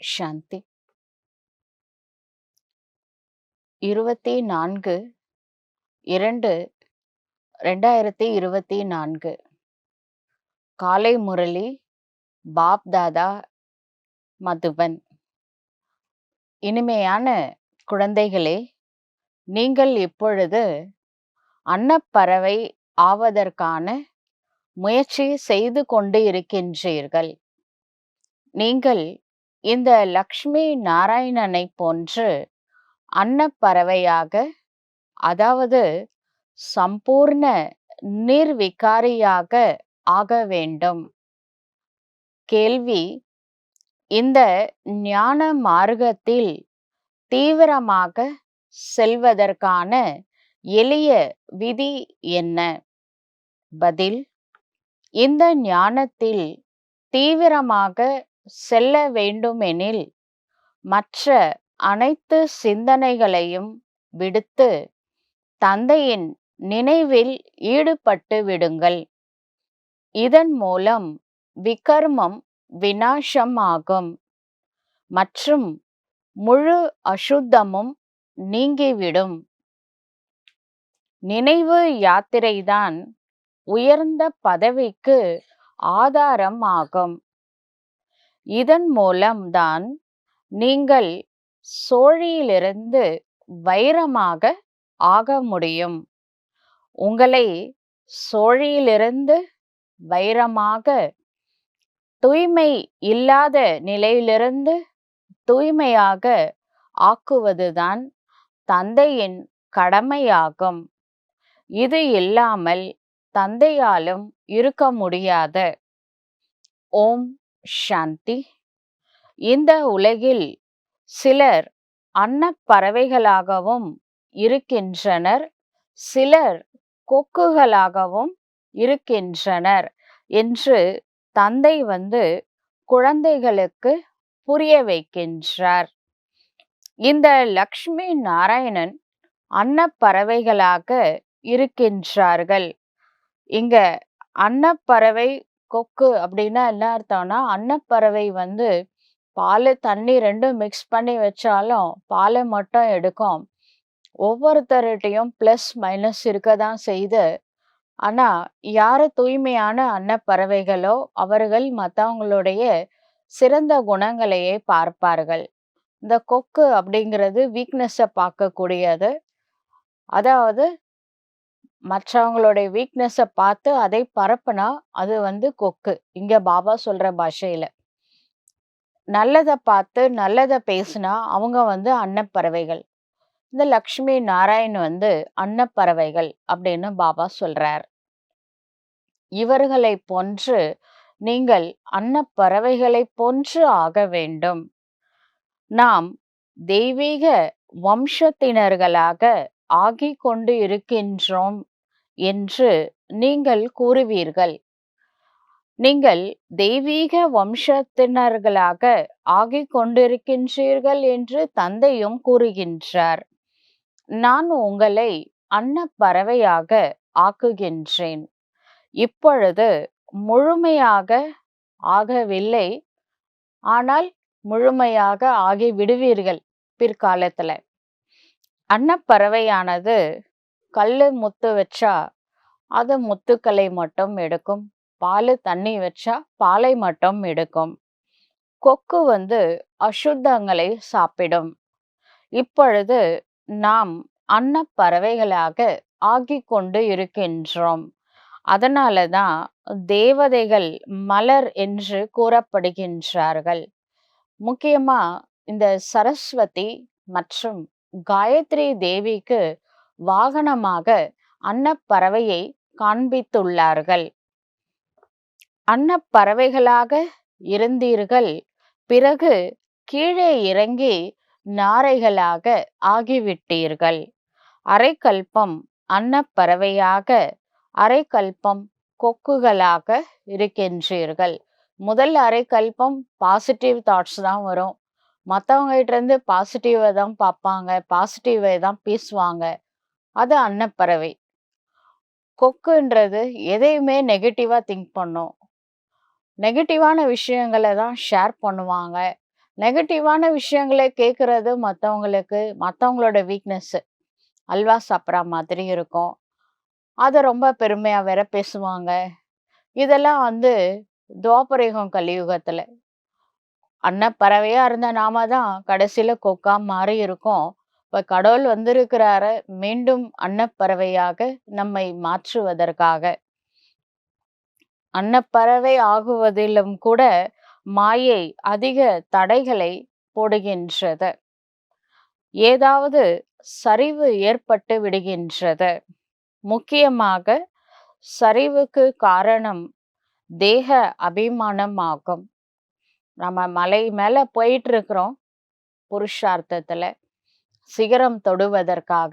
சாந்தி. 24/2/2024 காலை முரளி பாப் தாதா மதுபன். இனிமையான குழந்தைகளே, நீங்கள் இப்பொழுது அன்னப்பறவை ஆவதற்கான முயற்சி செய்து கொண்டு இருக்கின்றீர்கள். நீங்கள் இந்த லக்ஷ்மி நாராயணனை போன்று அன்னப்பறவையாக, அதாவது சம்பூர்ண நிர்விகாரியாக ஆக வேண்டும். கேள்வி: இந்த ஞான மார்க்கத்தில் தீவிரமாக செல்வதற்கான எளிய விதி என்ன? பதில்: இந்த ஞானத்தில் தீவிரமாக செல்ல வேண்டுமெனில் மற்ற அனைத்து சிந்தனைகளையும் விடுத்து தந்தையின் நினைவில் ஈடுபட்டு விடுங்கள். இதன் மூலம் விகர்மம் விநாசம் ஆகும் மற்றும் முழு அசுத்தமும் நீங்கிவிடும். நினைவு யாத்திரைதான் உயர்ந்த பதவிக்கு ஆதாரம் ஆகும். இதன் மூலம்தான் நீங்கள் சோழியிலிருந்து வைரமாக ஆக முடியும். உங்களை சோழியிலிருந்து வைரமாக, தூய்மை இல்லாத நிலையிலிருந்து தூய்மையாக ஆக்குவதுதான் தந்தையின் கடமையாகும். இது இல்லாமல் தந்தையாலும் இருக்க முடியாது. ஓம் சாந்தி. இந்த உலகில் சிலர் அன்னப்பறவைகளாகவும் இருக்கின்றனர், சிலர் கொக்குகளாகவும் இருக்கின்றனர் என்று தந்தை குழந்தைகளுக்கு புரிய வைக்கின்றார். இந்த லக்ஷ்மி நாராயணன் அன்னப்பறவைகளாக இருக்கின்றார்கள். இங்க அன்னப்பறவை, கொக்கு அப்படின்னா என்ன அர்த்தம்னா, அன்னப்பறவை பால் தண்ணி ரெண்டும் மிக்ஸ் பண்ணி வச்சாலும் பாலை மட்டும் எடுக்கும். ஒவ்வொருத்தருகிட்டையும் ப்ளஸ் மைனஸ் இருக்க தான் செய்து. ஆனால் யார் தூய்மையான அன்னப்பறவைகளோ அவர்கள் மற்றவங்களுடைய சிறந்த குணங்களையே பார்ப்பார்கள். இந்த கொக்கு அப்படிங்கிறது வீக்னஸை பார்க்கக்கூடியது. அதாவது மற்றவங்களுடைய வீக்னஸை பார்த்து அதை பரப்புனா அது கொக்கு. இங்கே பாபா சொல்கிற பாஷையில் நல்லதை பார்த்து நல்லதை பேசுனா அவங்க அன்னப்பறவைகள். இந்த லக்ஷ்மி நாராயண் அன்னப்பறவைகள் அப்படின்னு பாபா சொல்றார். இவர்களை போன்று நீங்கள் அன்னப்பறவைகளை போன்று ஆக வேண்டும். நாம் தெய்வீக வம்சத்தினர்களாக ஆகிக் கொண்டு இருக்கின்றோம் என்று நீங்கள் கூறுவீர்கள். நீங்கள் தெய்வீக வம்சத்தினர்களாக ஆகிக் கொண்டிருக்கின்றீர்கள் என்று தந்தையும் கூறுகின்றார். நான் உங்களை அன்னப்பறவையாக ஆக்குகின்றேன். இப்பொழுது முழுமையாக ஆகவில்லை, ஆனால் முழுமையாக ஆகி விடுவீர்கள் பிற்காலத்துல. அன்னப்பறவையானது கல்லு முத்து வச்சா அது முத்துக்களை மட்டும் எடுக்கும். பால் தண்ணி வச்சா பாலை மட்டும் எடுக்கும். கொக்கு அசுத்தங்களை சாப்பிடும். இப்பொழுது நாம் அன்னப்பறவைகளாக ஆகிக் கொண்டு இருக்கின்றோம். அதனால தான் தேவதைகள் மலர் என்று கூறப்படுகின்றார்கள். முக்கியமா இந்த சரஸ்வதி மற்றும் காயத்ரி தேவிக்கு வாகனமாக அன்னப்பறவையை காண்பித்துள்ளார்கள். அன்னப்பறவைகளாக இருந்தீர்கள், பிறகு கீழே இறங்கி நாரைகளாக ஆகிவிட்டீர்கள். அரைக்கல்பம் அன்னப்பறவையாக, அரைக்கல்பம் கொக்குகளாக இருக்கின்றீர்கள். முதல் அரைக்கல்பம் பாசிட்டிவ் தாட்ஸ் தான் வரும். மற்றவங்ககிட்ட இருந்து பாசிட்டிவை தான் பார்ப்பாங்க, பாசிட்டிவை தான் பேசுவாங்க. அது அன்னப்பறவை. கொக்குன்றது எதையுமே நெகட்டிவாக திங்க் பண்ணும். நெகட்டிவான விஷயங்களை தான் ஷேர் பண்ணுவாங்க. நெகட்டிவான விஷயங்கள கேட்கறது மத்தவங்களோட வீக்னஸ். அல்வா சாப்பிட்ற மாதிரி இருக்கும். அத ரொம்ப பெருமையா வேற பேசுவாங்க. இதெல்லாம் வந்து துவாபரயுகம் கலியுகத்துல. அன்னப்பறவையா இருந்த நாம தான் கடைசியில கொக்கா மாறி இருக்கோம். இப்ப கடவுள் வந்திருக்கிறாரு, மீண்டும் அன்னப்பறவையாக நம்மை மாற்றுவதற்காக. அன்னப்பறவை ஆகுவதிலும் கூட மாயை அதிக தடைகளை போடுகின்றது. ஏதாவது சரிவு ஏற்பட்டு விடுகின்றது. முக்கியமாக சரிவுக்கு காரணம் தேக அபிமானம் ஆகும். நம்ம மலை மேல போயிட்டு இருக்கிறோம் புருஷார்த்தத்துல. சிகரம் தொடுவதற்காக,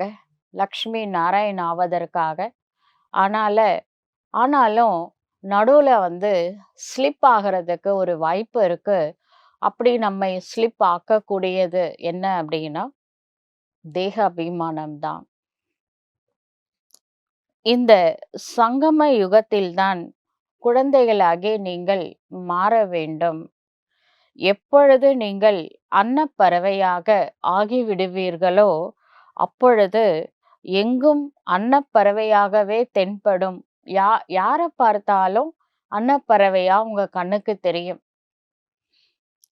லக்ஷ்மி நாராயண் ஆவதற்காக. ஆனாலும் நடுவுல வந்து ஸ்லிப் ஆகுறதுக்கு ஒரு வாய்ப்பு இருக்கு. அப்படி நம்மை ஸ்லிப் ஆக்கக்கூடியது என்ன அப்படின்னா, தேக அபிமானம் தான். இந்த சங்கம யுகத்தில்தான் குழந்தைகளாகிய நீங்கள் மாற வேண்டும். எப்பொழுது நீங்கள் அன்னப்பறவையாக ஆகிவிடுவீர்களோ, அப்பொழுது எங்கும் அன்னப்பறவையாகவே தென்படும். யார பார்த்தாலும் அன்னப்பறவையா உங்க கண்ணுக்கு தெரியும்.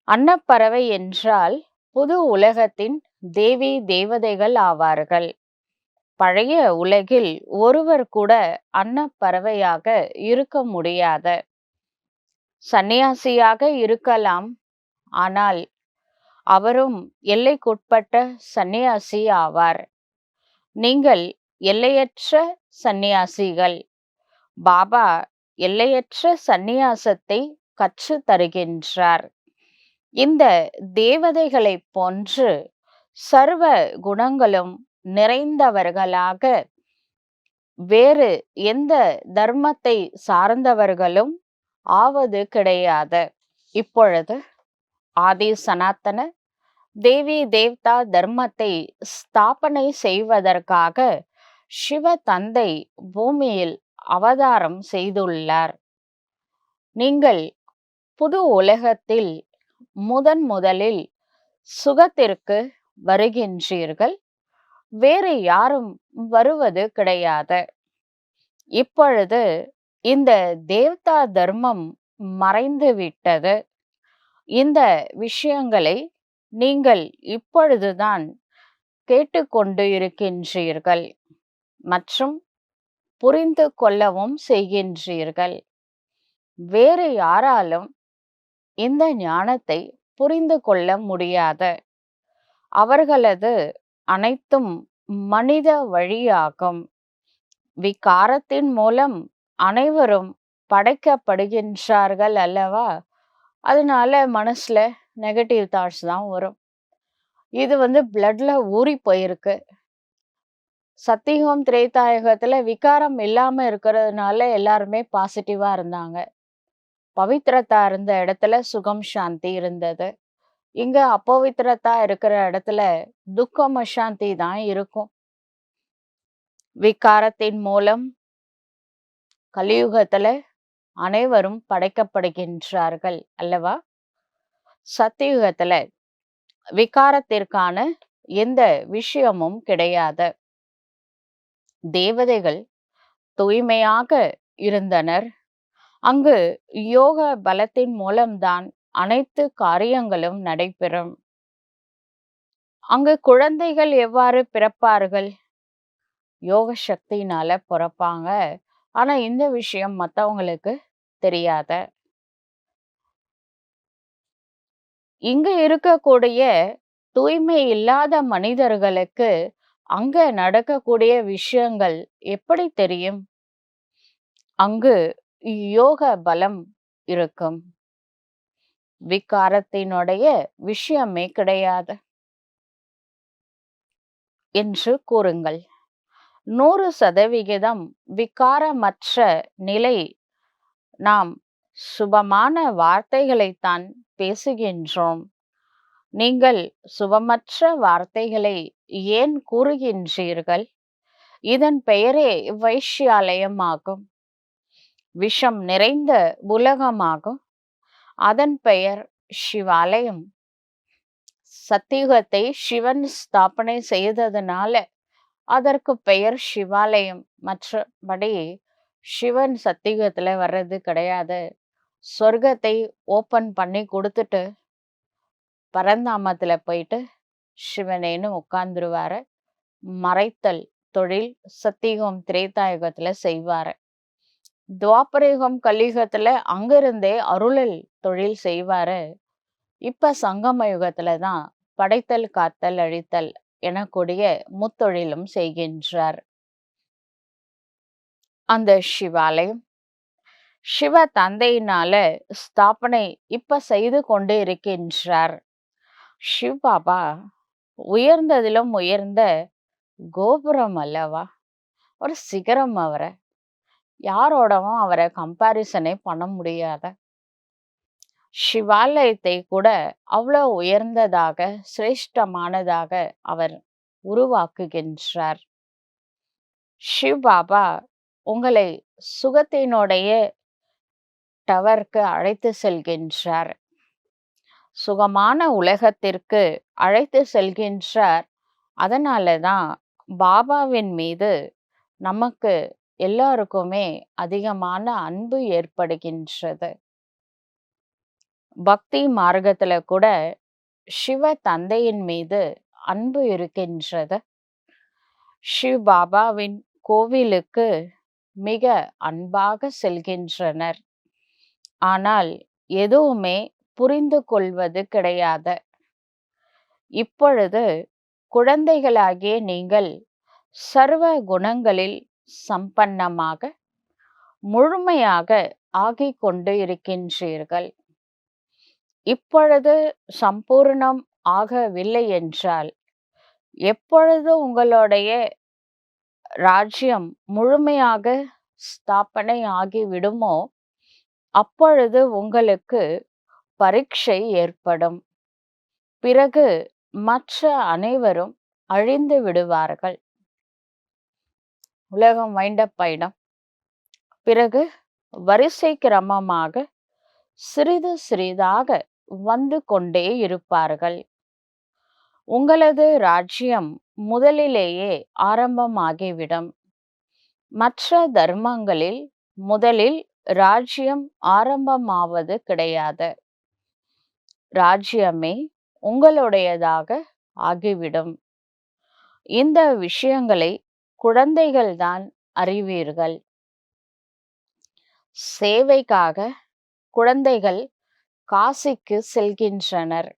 அன்னப்பறவை என்றால் புது உலகத்தின் தேவி தேவதைகள் ஆவார்கள். பழைய உலகில் ஒருவர் கூட அன்னப்பறவையாக இருக்க முடியாது. சந்நியாசியாக இருக்கலாம், ஆனால் அவரும் எல்லைக்குட்பட்ட சந்நியாசி ஆவார். நீங்கள் எல்லையற்ற சந்நியாசிகள். பாபா எல்லையற்ற சந்நியாசத்தை கற்று தருகின்றார். இந்த தேவதைகளைப் போன்று சர்வ குணங்களும் நிறைந்தவர்களாக வேறு எந்த தர்மத்தை சார்ந்தவர்களும் ஆவது கிடையாது. இப்பொழுது ஆதி சனாத்தன தேவி தேவதா தர்மத்தை ஸ்தாபனை செய்வதற்காக சிவ தந்தை பூமியில் அவதாரம் செய்துள்ளார். நீங்கள் புது உலகத்தில் முதலில் சுகத்திற்கு வருகின்றீர்கள். வேறு யாரும் வருவது கிடையாது. இப்பொழுது இந்த தேவதா தர்மம் மறைந்து விட்டது. இந்த விஷயங்களை நீங்கள் இப்பொழுதுதான் கேட்டுக்கொண்டு இருக்கின்றீர்கள் மற்றும் புரிந்து கொள்ளவும் செய்கின்றீர்கள். வேறு யாராலும் இந்த ஞானத்தை புரிந்து கொள்ள முடியாது. அவர்களது அனைத்தும் மனித வழியாகும். விகாரத்தின் மூலம் அனைவரும் படைக்கப்படுகின்றார்கள் அல்லவா? அதனால மனசுல நெகட்டிவ் தாட்ஸ் தான் வரும். இது வந்து பிளட்ல ஊறி போயிருக்கு. சத்தியுகம் திரேதாயுகத்துல விகாரம் இல்லாம இருக்கிறதுனால எல்லாருமே பாசிட்டிவா இருந்தாங்க. பவித்ரதா இருந்த இடத்துல சுகம் சாந்தி இருந்தது. இங்க அப்பவித்ரதா இருக்கிற இடத்துல துக்கம் அசாந்தி தான் இருக்கும். விகாரத்தின் மூலம் கலியுகத்துல அனைவரும் படைக்கப்படுகின்றார்கள் அல்லவா? சத்தியுகத்துல விகாரத்திற்கான எந்த விஷயமும் கிடையாது. தேவதைகள் தூய்மையாக இருந்தனர். அங்கு யோக பலத்தின் மூலம்தான் அனைத்து காரியங்களும் நடைபெறும். அங்கு குழந்தைகள் எவ்வாறு பிறப்பார்கள்? யோக சக்தியினால பிறப்பாங்க. ஆனா இந்த விஷயம் மத்தவங்களுக்கு தெரியாத. இங்க இருக்கக்கூடிய தூய்மை இல்லாத மனிதர்களுக்கு அங்க நடக்கக்கூடிய விஷயங்கள் எப்படி தெரியும்? அங்கு யோக பலம் இருக்கும். விகாரத்தினுடைய விஷயமே கிடையாது என்று கூறுங்கள். 100% விகாரமற்ற நிலை. நாம் சுபமான வார்த்தைகளைத்தான் பேசுகின்றோம். நீங்கள் சுபமற்ற வார்த்தைகளை ஏன் கூறுகின்றீர்கள்? இதன் பெயரே வைஷ்யாலயமாகும். விஷம் நிறைந்த உலகமாகும். அதன் பெயர் சிவாலயம். சத்தியுகத்தை சிவன் ஸ்தாபனை செய்ததுனால அதற்கு பெயர் சிவாலயம். மற்றபடி சிவன் சத்தியுகத்துல வர்றது கிடையாது. சொர்க்கத்தை ஓப்பன் பண்ணி கொடுத்துட்டு பரந்தாமத்துல போயிட்டு சிவனேன்னு உட்கார்ந்துருவாரு. மறைத்தல் தொழில் சத்தியுகம் திரேதாயுகத்துல செய்வாரு. துவாபரயுகம் கலியுகத்துல அங்கிருந்தே அருளல் தொழில் செய்வாரு. இப்ப சங்கம யுகத்துல தான் படைத்தல் காத்தல் அழித்தல் எனக்கூடிய முத்தொழிலும் செய்கின்றார். அந்த சிவாலயம் சிவ தந்தையினால ஸ்தாபனை இப்ப செய்து கொண்டு இருக்கின்றார். சிவபாபா உயர்ந்ததிலும் உயர்ந்த கோபுரம் அல்லவா, ஒரு சிகரம். அவரை யாரோடவும் அவரை கம்பாரிசனே பண்ண முடியாத சிவாலயத்தை கூட அவ்வளவு உயர்ந்ததாக சிரேஷ்டமானதாக அவர் உருவாக்குகின்றார். சிவபாபா உங்களை சுகத்தினுடைய டவருக்கு அழைத்து செல்கின்றார். சுகமான உலகத்திற்கு அழைத்து செல்கின்றார். அதனாலதான் பாபாவின் மீது நமக்கு எல்லாருக்குமே அதிகமான அன்பு ஏற்படுகின்றது. பக்தி மார்க்கத்துல கூட சிவ தந்தையின் மீது அன்பு இருக்கின்றது. சிவ பாபாவின் கோவிலுக்கு மிக அன்பாக செல்கின்றனர். ஆனால் எதுவுமே புரிந்து கொள்வது கிடையாது. இப்பொழுது குழந்தைகளாகிய நீங்கள் சர்வ குணங்களில் சம்பன்னமாக முழுமையாக ஆகிக் கொண்டு இருக்கின்றீர்கள். இப்பொழுது சம்பூர்ணம் ஆகவில்லை என்றால் எப்பொழுது உங்களுடைய ராஜ்யம் முழுமையாக ஸ்தாபனை ஆகிவிடுமோ அப்பொழுது உங்களுக்கு பரீட்சை ஏற்படும். பிறகு மற்ற அனைவரும் அழிந்து விடுவார்கள். உலகம் வைண்டப் ஆயிடும். பிறகு வரிசை கிரமமாக சிறிது சிறிதாக வந்து கொண்டே இருப்பார்கள். உங்களது ராஜ்யம் முதலிலேயே ஆரம்பமாகிவிடும். மற்ற தர்மங்களில் முதலில் ராஜ்யம் ஆரம்பமாவது கிடையாது. ராஜ்யமே உங்களுடையதாக ஆகிவிடும். இந்த விஷயங்களை குழந்தைகள்தான் அறிவீர்கள். சேவைக்காக குழந்தைகள் காசிக்கு செல்கின்றனர்.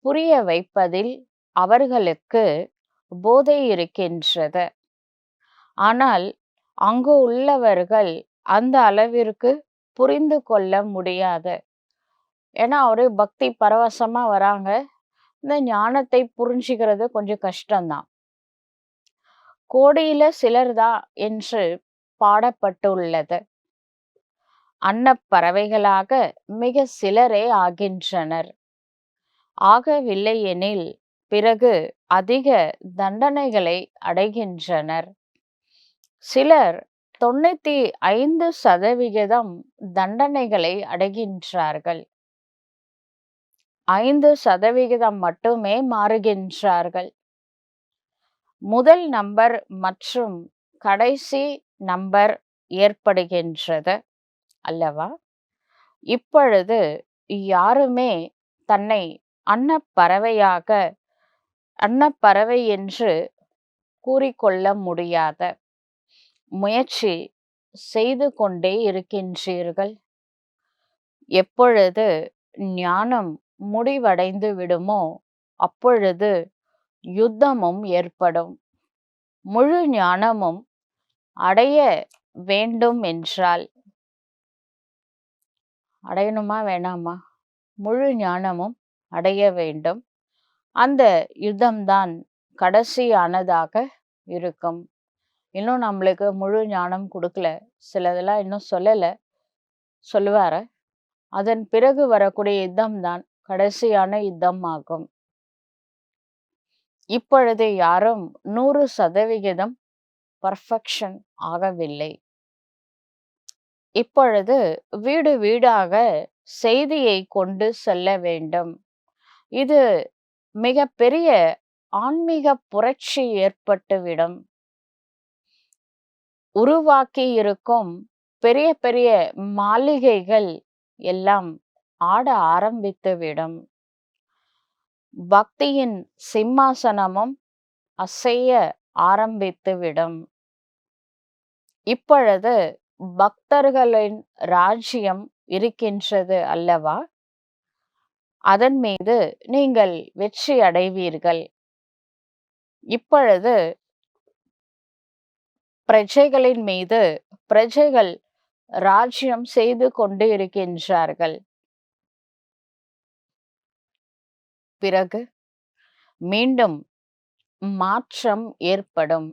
புரிய வைப்பதில் அவர்களுக்கு போதை இருக்கின்றது. ஆனால் அங்கு உள்ளவர்கள் அந்த அளவிற்கு புரிந்து கொள்ள முடியாது. ஏன்னா ஒரு பக்தி பரவசமா வராங்க. இந்த ஞானத்தை புரிஞ்சுக்கிறது கொஞ்சம் கஷ்டம்தான். கோடியில சிலர்தான் என்று பாடப்பட்டுள்ளது. அன்னப்பறவைகளாக மிக சிலரே ஆகின்றனர். ஆகவில்லை எனில் பிறகு அதிக தண்டனைகளை அடைகின்றனர். சிலர் 95% தண்டனைகளை அடைகின்றார்கள். 5% மட்டுமே மாறுகின்றார்கள். முதல் நம்பர் மற்றும் கடைசி நம்பர் ஏற்படுகின்றது அல்லவா? இப்பொழுது யாருமே தன்னை அன்னப்பறவை என்று கூறிக்கொள்ள முடியாத முயற்சி செய்து கொண்டே இருக்கின்றீர்கள். எப்பொழுது ஞானம் முடிவடைந்து விடுமோ அப்பொழுது யுத்தமும் ஏற்படும். முழு ஞானமும் அடைய வேண்டும் என்றால் அடையணுமா வேணாமா? முழு ஞானமும் அடைய வேண்டும். அந்த யுத்தம்தான் கடைசியானதாக இருக்கும். இன்னும் நம்மளுக்கு முழு ஞானம் கொடுக்கல, சிலதெல்லாம் இன்னும் சொல்லுவார. அதன் பிறகு வரக்கூடிய யுத்தம் தான் கடைசியான யுத்தம் ஆகும். இப்பொழுது யாரும் 100% பர்ஃபெக்ஷன் ஆகவில்லை. இப்பொழுது வீடு வீடாக செய்தியை கொண்டு செல்ல வேண்டும். இது மிகப்பெரிய ஆன்மீக புரட்சி ஏற்பட்டுவிடும். உருவாக்கி இருக்கும் பெரிய பெரிய மாளிகைகள் எல்லாம் ஆட ஆரம்பித்துவிடும். பக்தியின் சிம்மாசனமும் அசைய ஆரம்பித்துவிடும். இப்பொழுது பக்தர்களின் ராஜ்யம் இருக்கின்றது அல்லவா? அதன் மீது நீங்கள் வெற்றி அடைவீர்கள். இப்பொழுது பிரஜைகளின் மீது பிரஜைகள் ராஜ்யம் செய்து கொண்டு இருக்கின்றார்கள். பிறகு மீண்டும் மாற்றம் ஏற்படும்.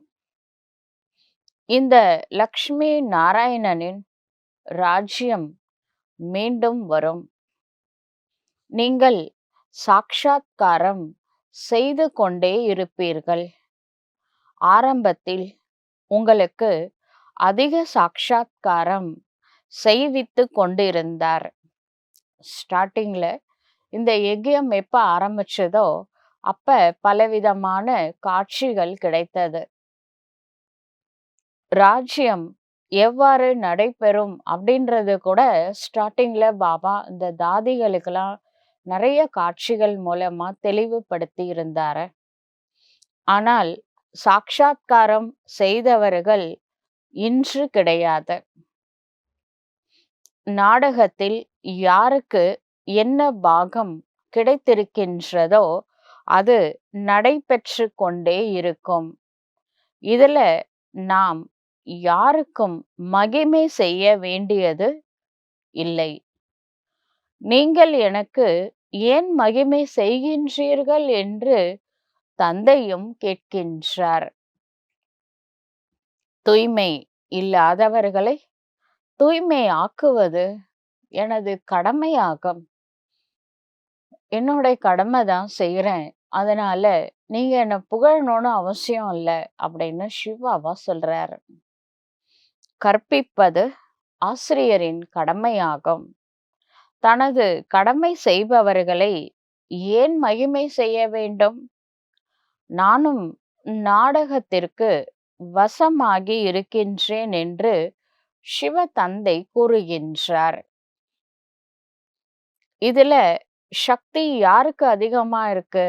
இந்த லக்ஷ்மி நாராயணனின் ராஜ்யம் மீண்டும் வரும். நீங்கள் சாட்சாத்காரம் செய்து கொண்டே இருப்பீர்கள். ஆரம்பத்தில் உங்களுக்கு அதிக சாட்சாத்காரம் செய்வித்து கொண்டிருந்தார். ஸ்டார்டிங்ல இந்த யஜ்யம் எப்ப ஆரம்பிச்சதோ அப்ப பலவிதமான காட்சிகள் கிடைத்தது. ராஜ்யம் எவ்வாறு நடைபெறும் அப்படின்றது கூட ஸ்டார்டிங்ல பாபா இந்த தாதிகளுக்கெல்லாம் நிறைய காட்சிகள் மூலமா தெளிவுபடுத்தி இருந்தாரு. ஆனால் சாட்சாத்காரம் செய்தவர்கள் இன்று கிடையாது. நாடகத்தில் யாருக்கு என்ன பாகம் கிடைத்திருக்கின்றதோ அது நடைபெற்று கொண்டே இருக்கும். இதுல நாம் யாருக்கும் மகிமை செய்ய வேண்டியது இல்லை. நீங்கள் எனக்கு ஏன் மகிமை செய்கின்றீர்கள் என்று தந்தையும் கேட்கின்றார். தூய்மை இல்லாதவர்களை தூய்மை ஆக்குவது எனது கடமையாகும். என்னுடைய கடமை தான் செய்யறேன். அதனால நீங்க என்ன புகழணும்னு அவசியம் இல்லை அப்படின்னு சிவாவா சொல்றாரு. கற்பிப்பது ஆசிரியரின் கடமையாகும். தனது கடமை செய்பவர்களை ஏன் மகிமை செய்ய வேண்டும்? நானும் நாடகத்திற்கு வசமாகி இருக்கின்றேன் என்று சிவ தந்தை கூறுகின்றார். இதுல சக்தி யாருக்கு அதிகமா இருக்கு?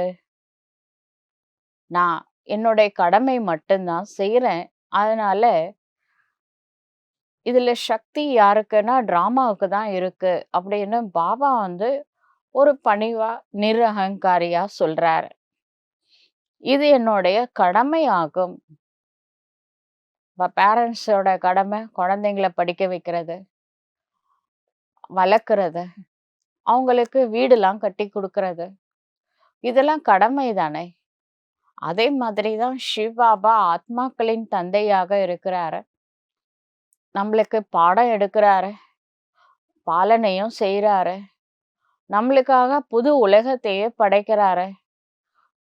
நான் என்னுடைய கடமை மட்டும்தான் செய்யறேன். அதனால இதுல சக்தி யாருக்குன்னா டிராமாவுக்கு தான் இருக்கு அப்படின்னு பாபா ஒரு பணிவா நிரகங்காரியா சொல்றாரு. இது என்னுடைய கடமையாகும். பேரண்ட்ஸோட கடமை குழந்தைங்களை படிக்க வைக்கிறது, வளர்க்கறது, அவங்களுக்கு வீடுலாம் கட்டி கொடுக்கறது, இதெல்லாம் கடமை தானே. அதே மாதிரிதான் சிவபாபா ஆத்மாக்களின் தந்தையாக இருக்கிறாரு. நம்மளுக்கு பாடம் எடுக்கிறாரு, பாலனையும் செய்யறாரு, நம்மளுக்காக புது உலகத்தையே படைக்கிறாரு.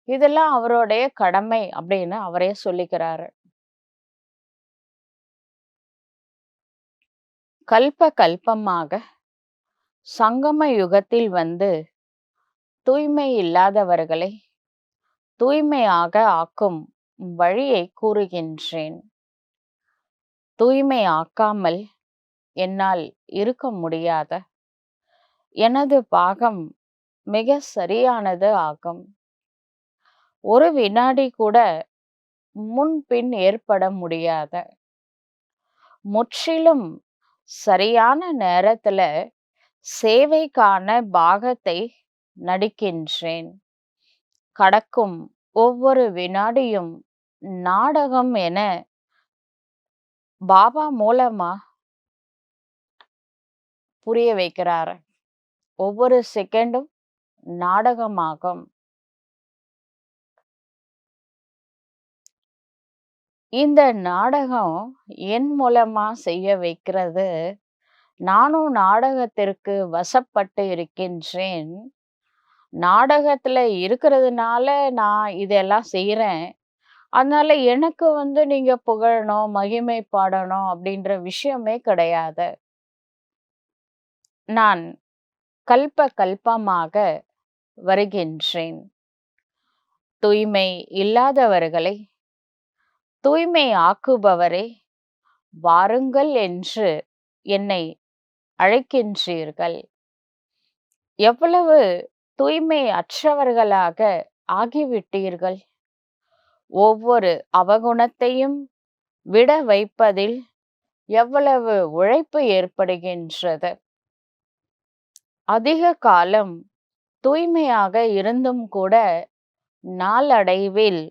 இதெல்லாம் அவருடைய கடமை அப்படின்னு அவரே சொல்லிக்கிறாரு. கல்ப கல்பமாக சங்கம யுகத்தில் தூய்மை இல்லாதவர்களை தூய்மையாக ஆக்கும் வழியை கூறுகின்றேன். தூய்மை ஆக்காமல் என்னால் இருக்க முடியாத எனது பாகம் மிக சரியானது ஆகும். ஒரு வினாடி கூட முன்பின் ஏற்பட முடியாத முற்றிலும் சரியான நேரத்துல சேவைக்கான பாகத்தை நடிக்கின்றேன். கடக்கும் ஒவ்வொரு வினாடியும் நாடகம் என பாபா மூலமா புரிய வைக்கிறார். ஒவ்வொரு செகண்டும் நாடகமாகும். இந்த நாடகம் என் மூலமா செய்ய வைக்கிறது. நானும் நாடகத்திற்கு வசப்பட்டு இருக்கின்றேன். நாடகத்துல இருக்கிறதுனால நான் இதெல்லாம் செய்யறேன். அதனால எனக்கு நீங்க புகழணும், மகிமை பாடணும் அப்படின்ற விஷயமே கிடையாது. நான் கல்ப கல்பமாக வருகின்றேன். தூய்மை இல்லாதவர்களை தூய்மை ஆக்குபவரே, வாருங்கள் என்று என்னை அழைக்கின்றீர்கள். எவ்வளவு தூய்மை அற்றவர்களாக ஆகிவிட்டீர்கள். ஒவ்வொரு அவகுணத்தையும் விட வைப்பதில் எவ்வளவு உழைப்பு ஏற்படுகின்றது. அதிக காலம் தூய்மையாக இருந்தும் கூட நாளடைவில்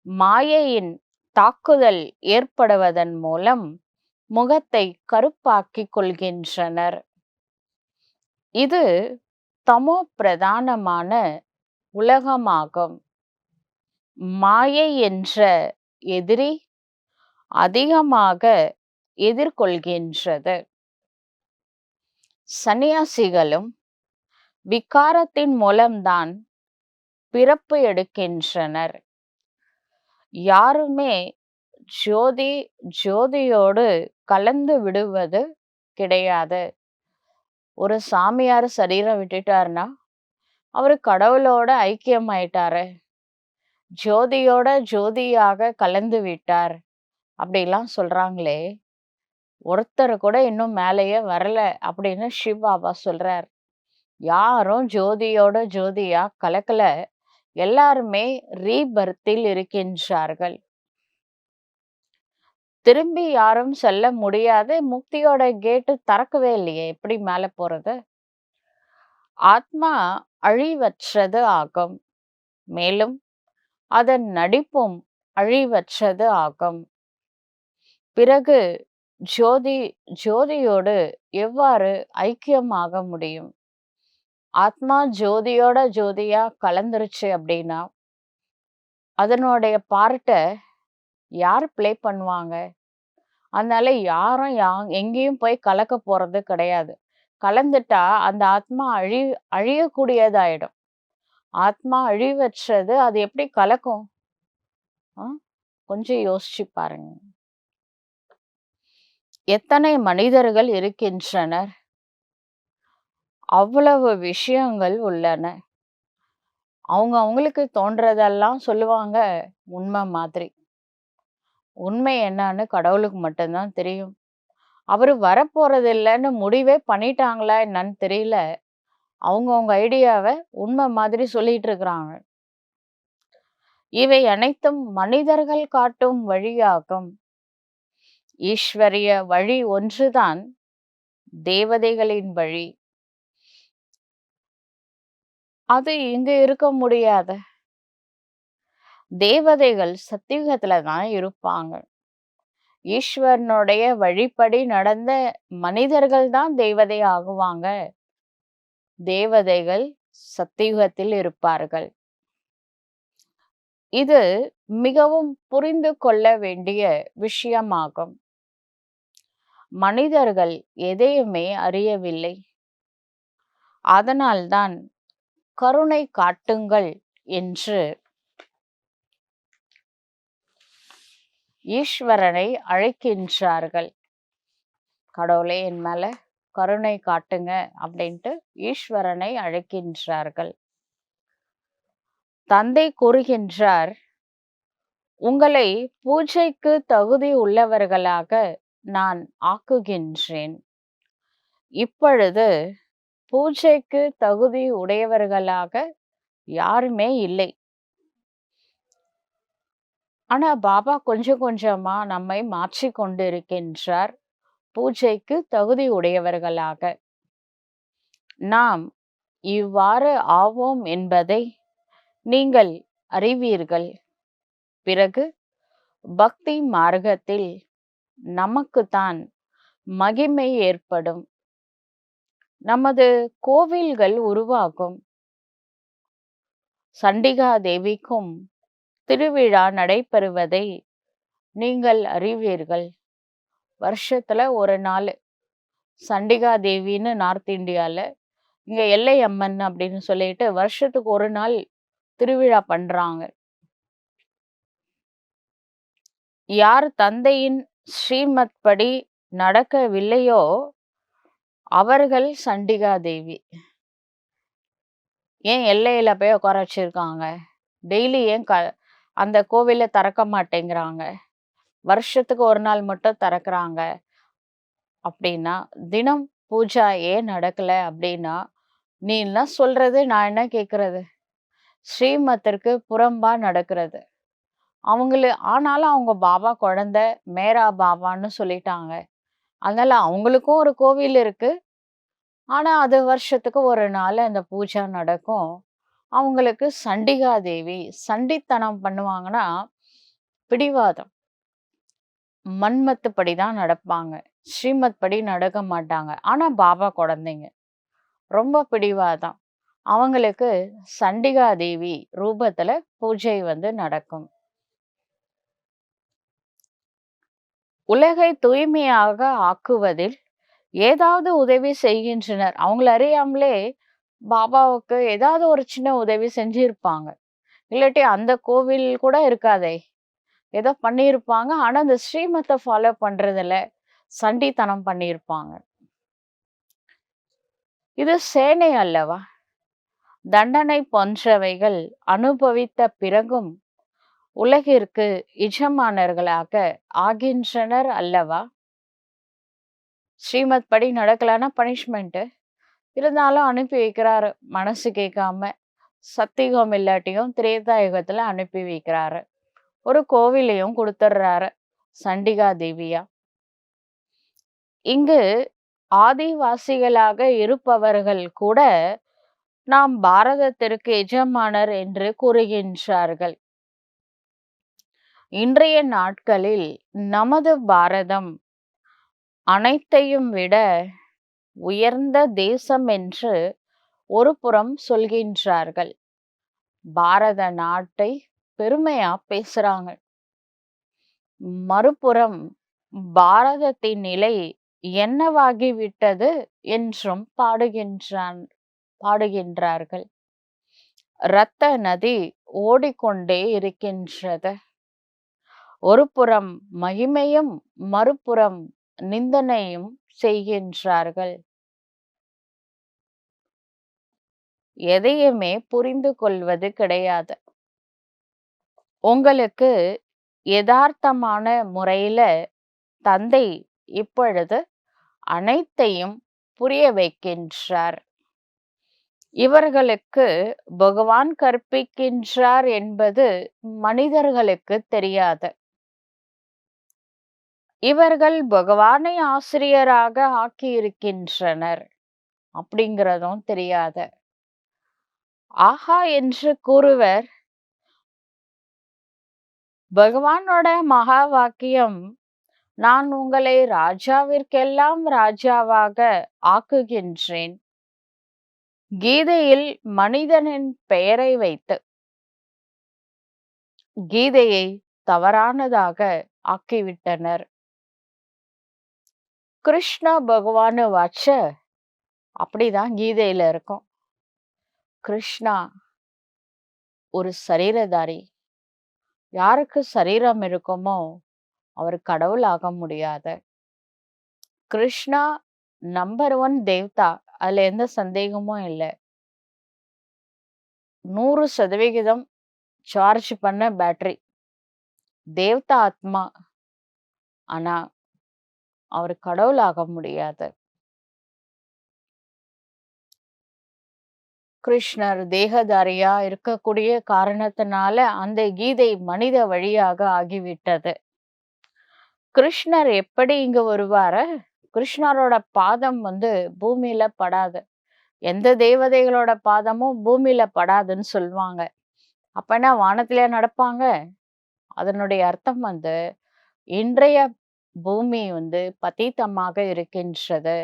மாயையின் தாக்குதல் ஏற்படுவதன் மூலம் முகத்தை கருப்பாக்கிக் கொள்கின்றனர். இது தமோ பிரதானமான உலகமாகும். மாயை என்ற எதிரி அதிகமாக எதிர்கொள்கின்றது. சந்நியாசிகளும் விகாரத்தின் மூலம்தான் பிறப்பு எடுக்கின்றனர். யாருமே ஜோதியோடு கலந்து விடுவது கிடையாது. ஒரு சாமியார் சரீரம் விட்டுட்டார்னா அவரு கடவுளோட ஐக்கியம் ஆயிட்டாரு, ஜோதியோட ஜோதியாக கலந்து விட்டார் அப்படிலாம் சொல்றாங்களே, ஒருத்தர் கூட இன்னும் மேலேயே வரல அப்படின்னு சிவபாபா சொல்றார். யாரும் ஜோதியோட ஜோதியா கலக்கல. எல்லாருமே ரீபர்த்தில் இருக்கின்றார்கள். திரும்பி யாரும் செல்ல முடியாது. முக்தியோட கேட்டு திறக்கவே இல்லையே, எப்படி மேல போறது? ஆத்மா அழிவற்றது ஆகும். மேலும் அதன் நடிப்பும் அழிவற்றது ஆகும். பிறகு ஜோதியோடு எவ்வாறு ஐக்கியமாக முடியும்? ஆத்மா ஜோதியோட ஜோதியா கலந்துருச்சு அப்படின்னா அதனுடைய பார்ட்டை யார் பிளே பண்ணுவாங்க? அதனால யாரும் எங்கேயும் போய் கலக்க போறது கிடையாது. கலந்துட்டா அந்த ஆத்மா அழியக்கூடியதாயிடும். ஆத்மா அழிவற்றது, அது எப்படி கலக்கும்? கொஞ்சம் யோசிச்சு பாருங்க. எத்தனை மனிதர்கள் இருக்கின்றனர், அவ்வளவு விஷயங்கள் உள்ளன. அவங்களுக்கு தோன்றதெல்லாம் சொல்லுவாங்க உண்மை மாதிரி. உண்மை என்னன்னு கடவுளுக்கு மட்டும்தான் தெரியும். அவரு வரப்போறது இல்லைன்னு முடிவே பண்ணிட்டாங்களா என்னன்னு தெரியல. அவங்கவுங்க ஐடியாவை உண்மை மாதிரி சொல்லிட்டு இருக்கிறாங்க. இவை அனைத்தும் மனிதர்கள் காட்டும் வழியாகும். ஈஸ்வரிய வழி ஒன்றுதான் தேவதைகளின் வழி. அது இங்கு இருக்க முடியாது. தேவதைகள் சத்தியுகத்துல தான் இருப்பாங்க. ஈஸ்வரனுடைய வழிப்படி நடந்த மனிதர்கள் தான் தேவதை ஆகுவாங்க. தேவதைகள் சத்தியுகத்தில் இருப்பார்கள். இது மிகவும் புரிந்து கொள்ள வேண்டிய விஷயமாகும். மனிதர்கள் எதையுமே அறியவில்லை. அதனால்தான் கருணை காட்டுங்கள் என்று ஈஸ்வரனை அழைக்கின்றார்கள். கடவுளே என் மேல கருணை காட்டுங்க அப்படின்ட்டு ஈஸ்வரனை அழைக்கின்றார்கள். தந்தை கூறுகின்றார், உங்களை பூஜைக்கு தகுதி உள்ளவர்களாக நான் ஆக்குகின்றேன். இப்பொழுது பூஜைக்கு தகுதி உடையவர்களாக யாருமே இல்லை. ஆனா பாபா கொஞ்சம் கொஞ்சமா நம்மை மாற்றி கொண்டிருக்கின்றார் பூஜைக்கு தகுதி உடையவர்களாக. நாம் இவ்வாறு ஆவோம் என்பதை நீங்கள் அறிவீர்கள். பிறகு பக்தி மார்க்கத்தில் நமக்குத்தான் மகிமை ஏற்படும். நமது கோவில்கள் உருவாகும். சண்டிகா தேவிக்கும் திருவிழா நடைபெறுவதை நீங்கள் அறிவீர்கள். வருஷத்துல ஒரு நாள் சண்டிகா தேவின்னு நார்த் இந்தியால, இங்க எல்லை அம்மன் அப்படின்னு சொல்லிட்டு வருஷத்துக்கு ஒரு நாள் திருவிழா பண்றாங்க. யார் தந்தையின் ஸ்ரீமத் படி நடக்கவில்லையோ அவர்கள் சண்டிகா தேவி. ஏன் எல்லையில போய் உட்கார வச்சிருக்காங்க? டெய்லி ஏன் அந்த கோவில திறக்க மாட்டேங்கிறாங்க? வருஷத்துக்கு 1 நாள் மட்டும் திறக்குறாங்க. அப்படின்னா, தினம் பூஜா ஏன் நடக்கல அப்படின்னா, நீ என்ன சொல்றது? நான் என்ன கேட்கறது? ஸ்ரீமத்திற்கு புறம்பா நடக்கிறது. ஆனாலும் அவங்க பாபா குழந்தை, மேரா பாபான்னு சொல்லிட்டாங்க. அதனால அவங்களுக்கும் ஒரு கோவில் இருக்கு. ஆனா, அது வருஷத்துக்கு 1 நாள் அந்த பூஜா நடக்கும். அவங்களுக்கு சண்டிகா தேவி சண்டித்தனம் பண்ணுவாங்கன்னா, பிடிவாதம். மன்மத்து படி தான் நடப்பாங்க. ஸ்ரீமத் படி நடக்க மாட்டாங்க. ஆனா, பாபா குழந்தைங்க. ரொம்ப பிடிவாதம். அவங்களுக்கு சண்டிகா தேவி ரூபத்துல பூஜை வந்து நடக்கும். உலகை தூய்மையாக ஆக்குவதில் ஏதாவது உதவி செய்கின்றனர். அவங்கள அறியாமலே பாபாவுக்கு ஏதாவது ஒரு சின்ன உதவி செஞ்சிருப்பாங்க. இல்லாட்டி அந்த கோவில் கூட இருக்காதே! ஏதோ பண்ணியிருப்பாங்க. ஆனா, அந்த ஸ்ரீமத்த ஃபாலோ பண்றதில்ல. சண்டித்தனம் பண்ணியிருப்பாங்க. இது சேனை அல்லவா? தண்டனை போன்றவைகள் அனுபவித்த பிறகும் உலகிற்கு எஜமானர்களாக ஆகின்றனர் அல்லவா? ஸ்ரீமத் படி நடக்கலன்னா பனிஷ்மெண்ட். இருந்தாலும் அனுப்பி வைக்கிறாரு. மனசு கேட்காம. சத்தியுகம் இல்லாட்டியும் திரேதா யுகத்துல அனுப்பி வைக்கிறாரு. ஒரு கோவிலையும் குடுத்துடுறாரு. சண்டிகா தேவியா. இங்கு ஆதிவாசிகளாக இருப்பவர்கள் கூட நாம் பாரதத்திற்கு எஜமானர் என்று கூறுகின்றார்கள். இன்றைய நாட்களில் நமது பாரதம் அனைத்தையும் விட உயர்ந்த தேசம் என்று ஒரு புறம் சொல்கின்றார்கள். பாரத நாட்டை பெருமையா பேசுறாங்க. மறுபுறம் பாரதத்தின் நிலை என்னவாகிவிட்டது என்றும் பாடுகின்றார்கள். இரத்த நதி ஓடிக்கொண்டே இருக்கின்றது. ஒரு புறம் மகிமையும் மறுபுறம் நிந்தனையும் செய்கின்றார்கள். எதையுமே புரிந்து கொள்வது கிடையாது. உங்களுக்கு யதார்த்தமான முறையில தந்தை இப்பொழுது அனைத்தையும் புரிய வைக்கின்றார். இவர்களுக்கு பகவான் கற்பிக்கின்றார் என்பது மனிதர்களுக்கு தெரியாது. இவர்கள் பகவானை ஆசிரியராக ஆக்கியிருக்கின்றனர் அப்படிங்கிறதும் தெரியாது. ஆஹா என்று கூறுவர். பகவானோட மகா வாக்கியம், நான் உங்களை ராஜாவிற்கெல்லாம் ராஜாவாக ஆக்குகின்றேன். கீதையில் மனிதனின் பெயரை வைத்து கீதையை தவறானதாக ஆக்கிவிட்டனர். கிருஷ்ண பகவான் வாச்ச அப்படிதான் கீதையில இருக்கும். கிருஷ்ணா ஒரு சரீரதாரி. யாருக்கு சரீரம் இருக்குமோ அவர் கடவுள் ஆக முடியாது. கிருஷ்ணா நம்பர் 1 தேவதா. அதுல எந்த சந்தேகமும் இல்லை. 100% சார்ஜ் பண்ண பேட்டரி. தேவதா ஆத்மா. ஆனா அவர் கடவுள் ஆக முடியாது. கிருஷ்ணர் தேகதாரியா இருக்கக்கூடிய காரணத்தினால அந்த கீதை மனித வழியாக ஆகிவிட்டது. கிருஷ்ணர் எப்படி இங்க வருவார? கிருஷ்ணரோட பாதம் வந்து பூமியில படாது. எந்த தேவதைகளோட பாதமும் பூமியில படாதுன்னு சொல்லுவாங்க. அப்பனா வானத்திலே நடப்பாங்க? அதனுடைய அர்த்தம் வந்து இன்றைய பூமி வந்து பதீத்தமாக இருக்கின்றது.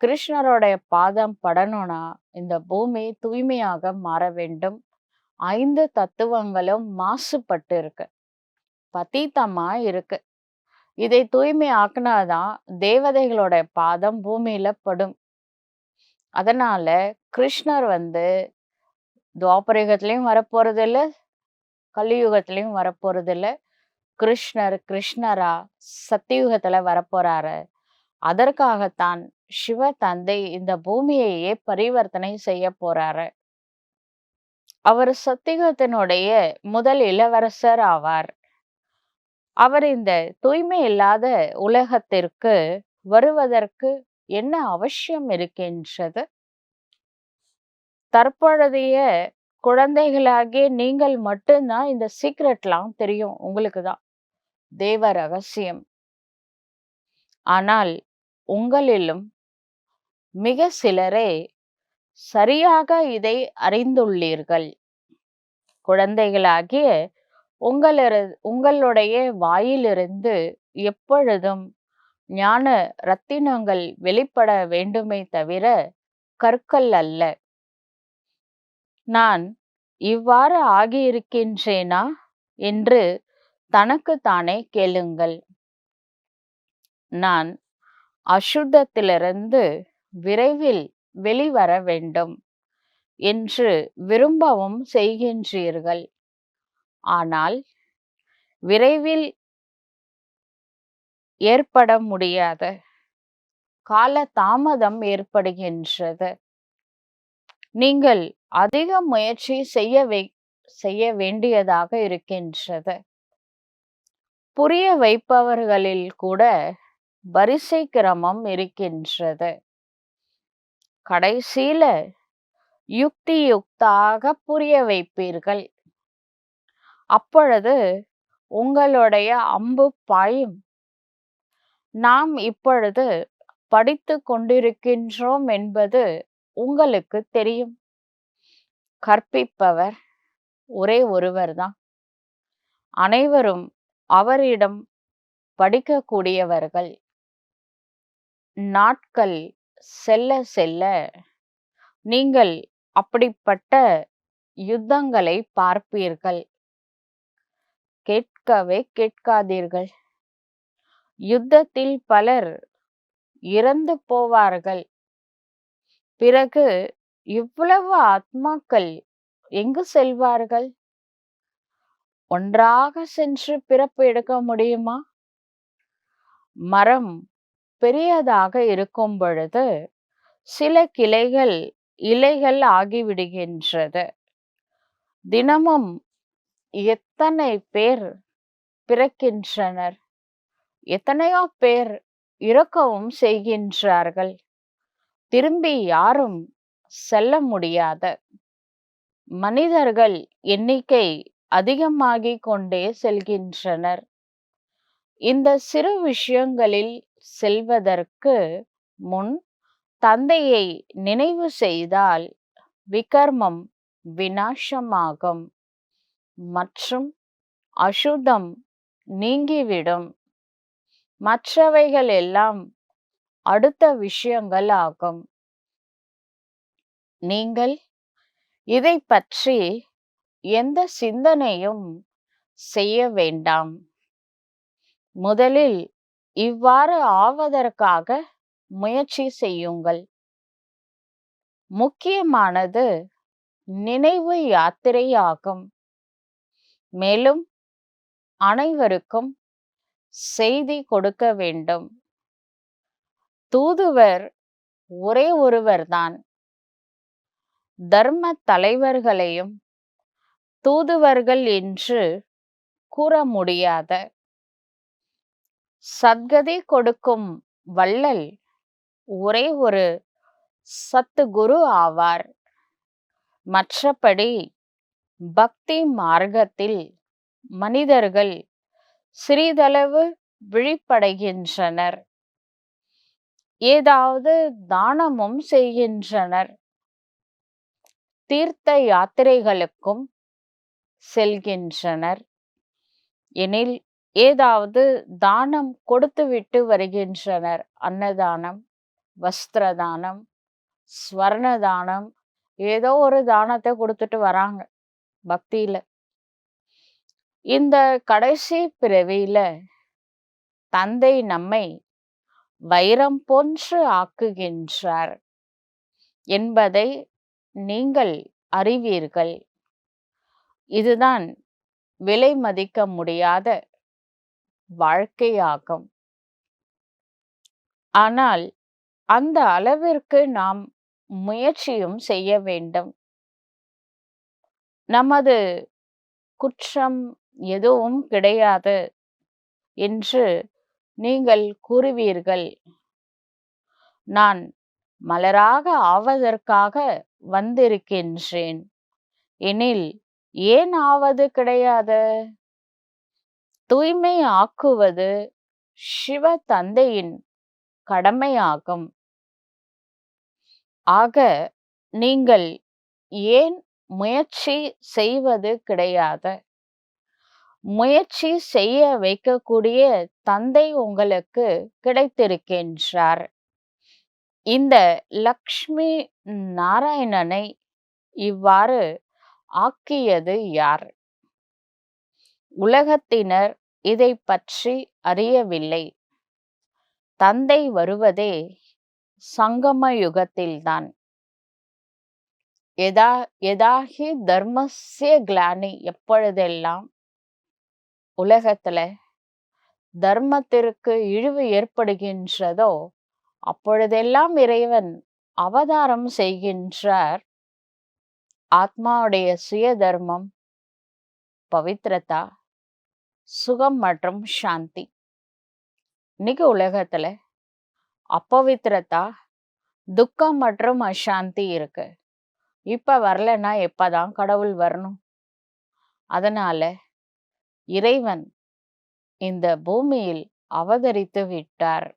கிருஷ்ணரோடைய பாதம் படணும்னா இந்த பூமி தூய்மையாக மாற வேண்டும். 5 தத்துவங்களும் மாசுபட்டு இருக்கு. பதீத்தமா இருக்கு. இதை தூய்மை ஆக்குனாதான் தேவதைகளோட பாதம் பூமியில படும். அதனால கிருஷ்ணர் வந்து துவாபர யுகத்திலயும் வரப்போறது இல்ல, கலியுகத்திலயும் வரப்போறது இல்ல. கிருஷ்ணர் கிருஷ்ணரா சத்தியுகத்துல வரப்போறாரு. அதற்காகத்தான் சிவ தந்தை இந்த பூமியையே பரிவர்த்தனை செய்ய போறாரு. அவர் சத்தியத்தினுடைய முதல் இளவரசர் ஆவார். அவர் இந்த தூய்மை இல்லாத உலகத்திற்கு வருவதற்கு என்ன அவசியம் இருக்கின்றது? தற்பொழுதைய குழந்தைகளாகிய நீங்கள் மட்டும்தான் இந்த சீக்ரெட்லாம் தெரியும். உங்களுக்கு தான் தேவ ரகசியம். ஆனால் உங்களிலும் மிக சிலரே சரியாக இதை அறிந்துள்ளீர்கள். குழந்தைகளாகிய உங்களுடைய வாயிலிருந்து எப்பொழுதும் ஞான ரத்தினங்கள் வெளிப்பட வேண்டுமே தவிர கற்கள் அல்ல. நான் இவ்வாறு ஆகியிருக்கின்றேனா என்று தனக்குத்தானே கேளுங்கள். நான் அசுத்தத்திலிருந்து விரைவில் வெளிவர வேண்டும் என்று விரும்பவும் செய்கின்றீர்கள். ஆனால் விரைவில் ஏற்பட முடியாத கால தாமதம் ஏற்படுகின்றது. நீங்கள் அதிக முயற்சி செய்ய வேண்டியதாக இருக்கின்றது. புரிய வைப்பவர்களில் கூட வரிசை கிரமம் இருக்கின்றது. கடைசியில யுக்தியாக புரிய வைப்பீர்கள். அப்பொழுது உங்களுடைய அம்பு பாயும். நாம் இப்பொழுது படித்து கொண்டிருக்கின்றோம் என்பது உங்களுக்கு தெரியும். கற்பிப்பவர் ஒரே ஒருவர்தான். அனைவரும் அவரிடம் படிக்கக்கூடியவர்கள். நாட்கள் செல்ல செல்ல நீங்கள் அப்படிப்பட்ட யுத்தங்களை பார்ப்பீர்கள். கேட்கவே கேட்காதீர்கள். யுத்தத்தில் பலர் இறந்து போவார்கள். பிறகு இவ்வளவு ஆத்மாக்கள் எங்கு செல்வார்கள்? ஒன்றாக சென்று பிறப்பு எடுக்க முடியுமா? மரம் பெரியதாக இருக்கும் பொழுது சில கிளைகள் இலைகள் ஆகிவிடுகின்றது. தினமும் எத்தனை பேர் பிறக்கின்றனர், எத்தனையோ பேர் இறக்கவும் செய்கின்றார்கள். திரும்பி யாரும் செல்ல முடியாத மனிதர்கள் எண்ணிக்கை அதிகமாகிக் கொண்டே செல்கின்றனர். இந்த சிறு விஷயங்களில் செல்வதற்கு முன் தந்தையை நினைவு செய்தால் விகர்மம் விநாசமாகும் மற்றும் அசுத்தம் நீங்கிவிடும். மற்றவைகள் எல்லாம் அடுத்த விஷயங்கள் ஆகும். நீங்கள் இதை பற்றி எந்த சிந்தனையும் செய்ய வேண்டாம். முதலில் இவ்வாறு ஆவதற்காக முயற்சி செய்யுங்கள். முக்கியமானது நினைவு யாத்திரை ஆகும். மேலும் அனைவருக்கும் செய்தி கொடுக்க வேண்டும். தூதுவர் ஒரே ஒருவர்தான். தர்ம தலைவர்களையும் தூதுவர்கள் என்று கூற முடியாத சத்கதி கொடுக்கும் வள்ளல் ஒரே ஒரு சத்குரு ஆவார். மற்றபடி பக்தி மார்க்கத்தில் மனிதர்கள் சிறிதளவு விழிப்படைகின்றனர். ஏதாவது தானமும் செய்கின்றனர். தீர்த்த யாத்திரைகளுக்கும் செல்கின்றனர். எனில் ஏதாவது தானம் கொடுத்துவிட்டு வருகின்றனர். அன்னதானம், வஸ்திரதானம், ஸ்வர்ணதானம், ஏதோ ஒரு தானத்தை கொடுத்துட்டு வராங்க பக்தியில. இந்த கடைசி பிறவியில தந்தை நம்மை வைரம் போன்று ஆக்குகின்றார் என்பதை நீங்கள் அறிவீர்கள். இதுதான் விலை மதிக்க முடியாத வாழ்க்கையாகும். ஆனால் அந்த அளவிற்கு நாம் முயற்சியும் செய்ய வேண்டும். நமது குற்றம் எதுவும் கிடையாது என்று நீங்கள் கூறுவீர்கள். நான் மலராக ஆவதற்காக வந்திருக்கின்றேன் எனில் ஏன் ஆவது கிடையாது? தூய்மை ஆக்குவது சிவ தந்தையின் கடமையாகும். ஆக நீங்கள் ஏன் முயற்சி செய்வது கிடையாது? முயற்சி செய்ய வைக்கக்கூடிய தந்தை உங்களுக்கு கிடைத்திருக்கின்றார். இந்த லக்ஷ்மி நாராயணனை இவ்வாறு ஆக்கியது யார்? உலகத்தினர் இதை பற்றி அறியவில்லை. தந்தை வருவதே சங்கம யுகத்தில்தான். யதாஹி தர்மஸ்ய கிளானி, எப்பொழுதெல்லாம் உலகத்துல தர்மத்திற்கு இழிவு ஏற்படுகின்றதோ அப்பொழுதெல்லாம் இறைவன் அவதாரம் செய்கின்றார். ஆத்மாவுடைய சுய தர்மம், பவித்ரதா, சுகம் மற்றும் சாந்தி. இன்னைக்கு உலகத்துல அப்பவித்ரதா, துக்கம் மற்றும் அசாந்தி இருக்கு. இப்ப வரலன்னா எப்பதான் கடவுள் வரணும்? அதனால இறைவன் இந்த பூமியில் அவதரித்து விட்டார்.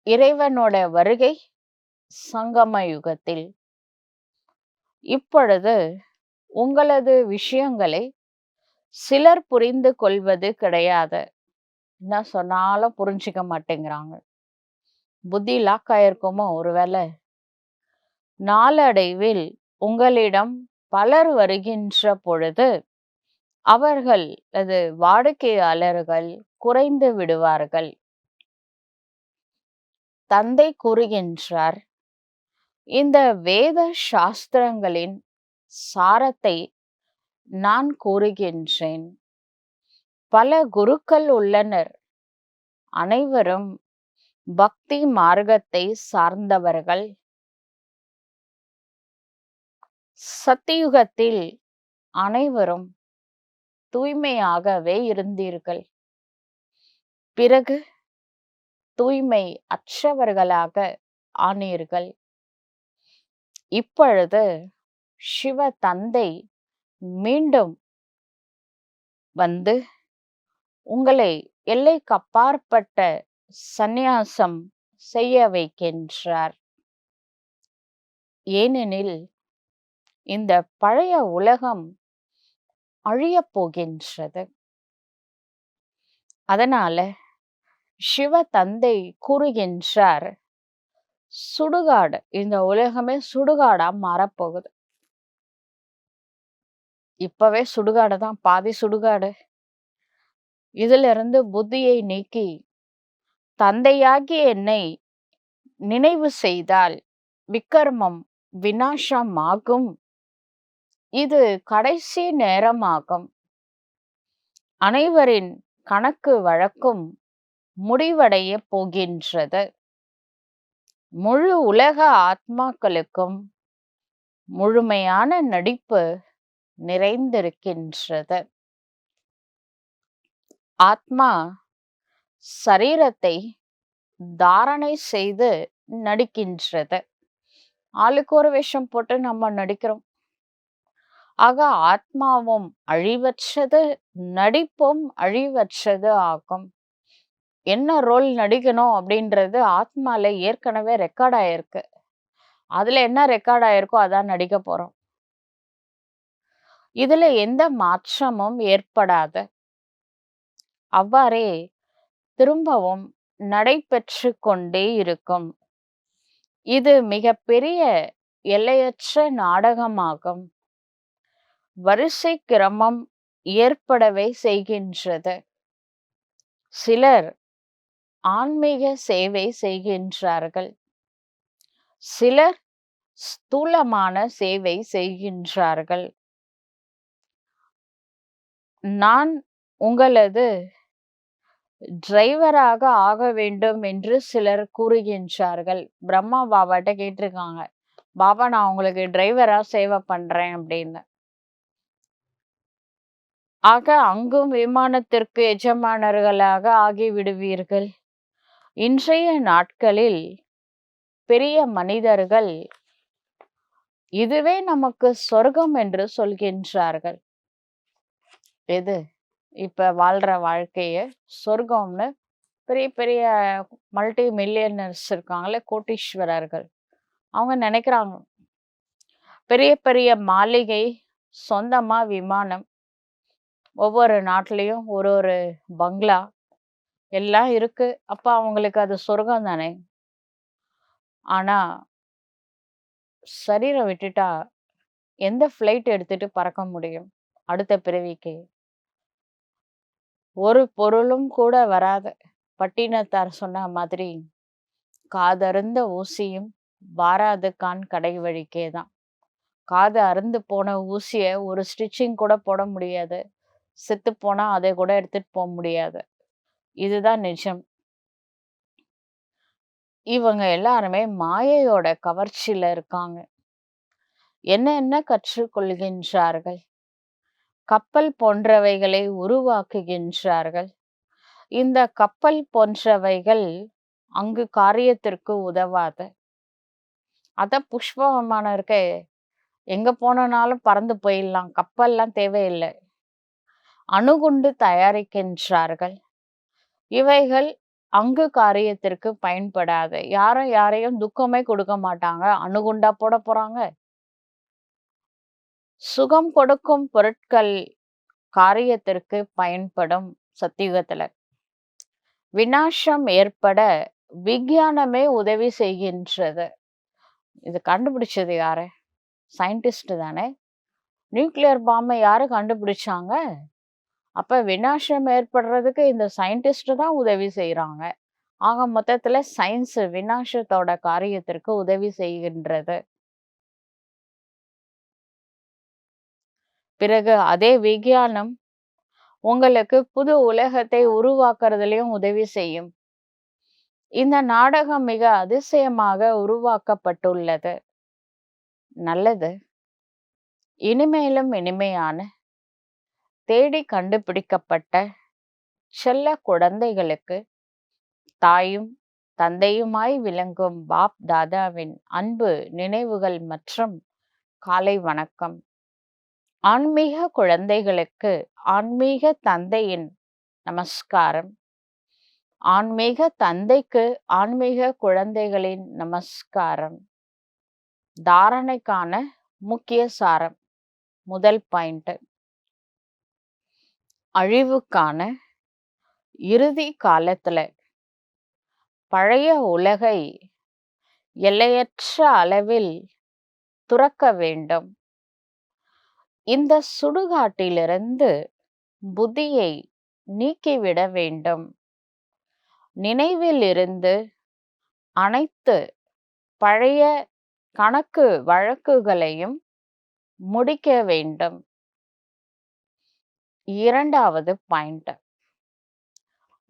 இறைவனோட வருகை சங்கம யுகத்தில். இப்பொழுது உங்களது விஷயங்களை சிலர் புரிந்து கொள்வது கிடையாது. என்ன சொன்னாலும் புரிஞ்சுக்க மாட்டேங்கிறாங்க. புத்தி லாக் ஆயிருக்குமோ ஒருவேளை? நாளடைவில் உங்களிடம் பலர் வருகின்ற பொழுது அவர்கள் வாடிக்கையாளர்கள் குறைந்து விடுவார்கள். தந்தை கூறுகின்றார், இந்த வேத சாஸ்திரங்களின் சாரத்தை நான் கூறுகின்றேன். பல குருக்கள் உள்ளனர். அனைவரும் பக்தி மார்க்கத்தை சார்ந்தவர்கள். சத்தியுகத்தில் அனைவரும் தூய்மையாகவே இருந்தீர்கள். பிறகு தூய்மை அற்றவர்களாக ஆனீர்கள். இப்பொழுது சிவ தந்தை மீண்டும் வந்து உங்களை எல்லைக்கு அப்பாற்பட்ட சந்நியாசம் செய்ய வைக்கின்றார். ஏனெனில் இந்த பழைய உலகம் அழியப் போகின்றது. அதனால சிவ தந்தை கூறுகின்றார், சுடுகாடு, இந்த உலகமே சுடுகாடா மாறப்போகுது. இப்பவே சுடுகாடு தான், பாதி சுடுகாடு. இதுல இருந்து புத்தியை நீக்கி தந்தையாகிய என்னை நினைவு செய்தால் விக்கர்மம் விநாசமாகும். இது கடைசி நேரமாகும். அனைவரின் கணக்கு வழக்கும் முடிவடைய போகின்றது. முழு உலக ஆத்மாக்களுக்கும் முழுமையான நடிப்பு நிறைந்திருக்கின்றது. ஆத்மா சரீரத்தை தாரணை செய்து நடிக்கின்றது. ஆளுக்கு ஒரு வேஷம் போட்டு நம்ம நடிக்கிறோம். ஆக ஆத்மாவும் அழிவற்றது, நடிப்பும் அழிவற்றது ஆகும். என்ன ரோல் நடிக்கணும் அப்படின்றது ஆத்மால ஏற்கனவே ரெக்கார்ட் ஆயிருக்கு. அதுல என்ன ரெக்கார்ட் ஆயிருக்கோ அதான் நடிக்க போறோம். இதுல எந்த மாற்றமும் ஏற்படாது. அவ்வாறே திரும்பவும் நடைபெற்று கொண்டே இருக்கும். இது மிகப்பெரிய எல்லையற்ற நாடகமாகும். வரிசை கிரமம் ஏற்படவே செய்கின்றது. சிலர் ஆன்மீக சேவை செய்கின்றார்கள். சிலர் ஸ்தூலமான சேவை செய்கின்றார்கள். நான் உங்களது டிரைவராக ஆக வேண்டும் என்று சிலர் கூறுகின்றார்கள். பிரம்மா பாபாட்ட கேட்டிருக்காங்க, பாபா நான் உங்களுக்கு டிரைவரா சேவை பண்றேன் அப்படின்னு. ஆக அங்கும் விமானத்திற்கு எஜமானர்களாக ஆகிவிடுவீர்கள். இன்றைய நாட்களில் பெரிய மனிதர்கள் இதுவே நமக்கு சொர்க்கம் என்று சொல்கின்றார்கள். எது? இப்ப வாழ்ற வாழ்க்கைய சொர்க்கம்னு பெரிய பெரிய மல்டி மில்லியனர்ஸ் இருக்காங்கல்ல, கோடீஸ்வரர்கள். அவங்க நினைக்கிறாங்க. பெரிய பெரிய மாளிகை, சொந்தமா விமானம், ஒவ்வொரு நாட்டிலயும் ஒரு ஒரு பங்களா எல்லாம் இருக்கு. அப்ப அவங்களுக்கு அது சொர்க்கம் தானே. ஆனா சரீரம் விட்டுட்டா எந்த ஃப்ளைட் எடுத்துட்டு பறக்க முடியும் அடுத்த பிறவிக்கு? ஒரு பொருளும் கூட வராது. பட்டினத்தார் சொன்ன மாதிரி காதருந்த ஊசியும் வாராது கான் கடை வழிக்கே தான். காது அறுந்து போன ஊசிய ஒரு ஸ்டிச்சிங் கூட போட முடியாது. செத்து போனா அதை கூட எடுத்துட்டு போக முடியாது. இதுதான் நிஜம். இவங்க எல்லாருமே மாயையோட கவர்ச்சியில இருக்காங்க. என்ன கற்றுக்கொள்கின்றார்கள்? கப்பல் போன்றவைகளை உருவாக்குகின்றார்கள். இந்த கப்பல் போன்றவைகள் அங்கு காரியத்திற்கு உதவாது. அதான் புஷ்ப விமானம் இருக்கே, எங்க போனனாலும் பறந்து போயிடலாம். கப்பல்லாம் தேவையில்லை. அணுகுண்டு தயாரிக்கின்றார்கள். இவைகள் அங்கு காரியத்திற்கு பயன்படாது. யாரும் யாரையும் துக்கமே கொடுக்க மாட்டாங்க. அணுகுண்டா போட போறாங்க. சுகம் கொடுக்கும் பொருட்கள் காரியத்திற்கு பயன்படும் சத்தியுகத்துல. விநாசம் ஏற்பட விஞ்ஞானமே உதவி செய்கின்றது. இது கண்டுபிடிச்சது யாரு? சயின்டிஸ்ட் தானே. நியூக்ளியர் பாம்பை யாரு கண்டுபிடிச்சாங்க? அப்ப விநாசம் ஏற்படுறதுக்கு இந்த சயின்டிஸ்ட் தான் உதவி செய்யறாங்க. ஆக மொத்தத்துல சயின்ஸ் விநாசத்தோட காரியத்திற்கு உதவி செய்கின்றது. பிறகு அதே விஞ்ஞானம் உங்களுக்கு புது உலகத்தை உருவாக்குறதுலயும் உதவி செய்யும். இந்த நாடகம் மிக அதிசயமாக உருவாக்கப்பட்டுள்ளது. நல்லது. இனிமேலும் இனிமையான தேடி கண்டுபிடிக்கப்பட்ட செல்ல குழந்தைகளுக்கு தாயும் தந்தையுமாய் விளங்கும் பாப் தாதாவின் அன்பு நினைவுகள் மற்றும் காலை வணக்கம். ஆன்மீக குழந்தைகளுக்கு ஆன்மீக தந்தையின் நமஸ்காரம். ஆன்மீக தந்தைக்கு ஆன்மீக குழந்தைகளின் நமஸ்காரம். தாரணைக்கான முக்கிய சாரம். முதல் பாயிண்ட், அழிவுக்கான இறுதி காலத்துல பழைய உலகை எல்லையற்ற அளவில் துறக்க வேண்டும். இந்த சுடுகாட்டிலிருந்து புத்தியை நீக்கிவிட வேண்டும். நினைவில் இருந்து அனைத்து பழைய கணக்கு வழக்குகளையும் முடிக்க வேண்டும். இரண்டாவது பாயிண்ட்,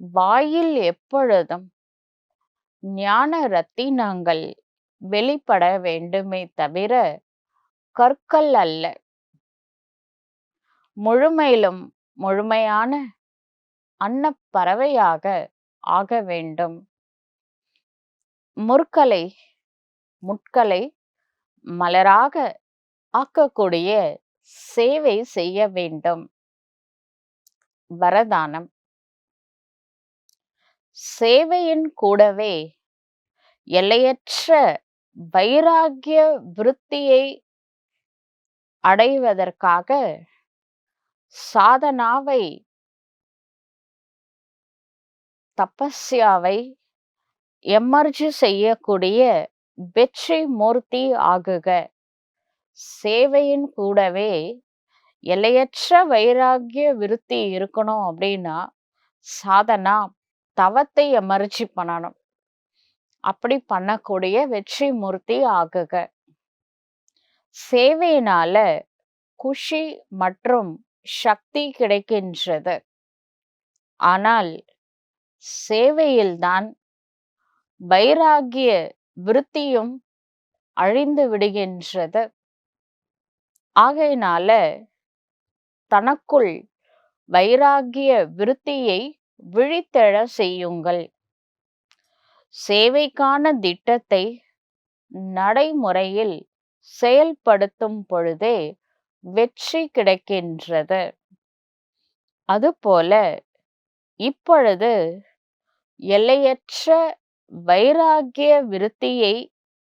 வாயில் எப்பொழுதும் ஞான ரத்தினங்கள் வெளிப்பட வேண்டுமே தவிர கற்கள் அல்ல. முழுமையிலும் முழுமையான அன்னப்பறவையாக ஆக வேண்டும். முட்களை மலராக ஆக்கக்கூடிய சேவை செய்ய வேண்டும். வரதானம், சேவையின் கூடவே எல்லையற்ற வைராகிய விருத்தியை அடைவதற்காக சாதனாவை தபஸ்யாவை எமர்ஜ் செய்யக்கூடிய வெற்றி மூர்த்தி ஆகுக. சேவையின் கூடவே எல்லையற்ற வைராகிய விருத்தி இருக்கணும் அப்படின்னா சாதனா தவத்தை எமர்ஜி பண்ணணும். அப்படி பண்ணக்கூடிய வெற்றி மூர்த்தி ஆகுக. சேவையினால குஷி மற்றும் சக்தி கிடைக்கின்றது. ஆனால் சேவையில்தான் வைராகிய விருத்தியும் அழிந்து விடுகின்றது. ஆகையினால தனக்குள் வைராகிய விருத்தியை விழித்தெழ செய்யுங்கள். சேவைக்கான திட்டத்தை நடைமுறையில் செயல்படுத்தும் பொழுதே வெற்றி கிடைக்கின்றது. அதுபோல இப்பொழுது எல்லையற்ற வைராகிய விருத்தியை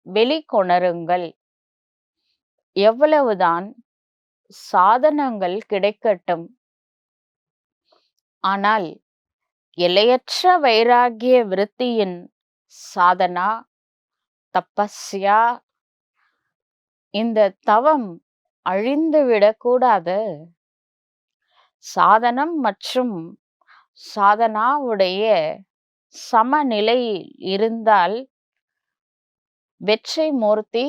வெளிக்கொணருங்கள். எவ்வளவுதான் சாதனங்கள் கிடைக்கட்டும், ஆனால் எல்லையற்ற வைராகிய விருத்தியின் சாதனா, தபஸ்யா, இந்த தவம் அழிந்துவிடக்கூடாது. சாதனம் மற்றும் சாதனாவுடைய சமநிலையில் இருந்தால் வெற்றி மூர்த்தி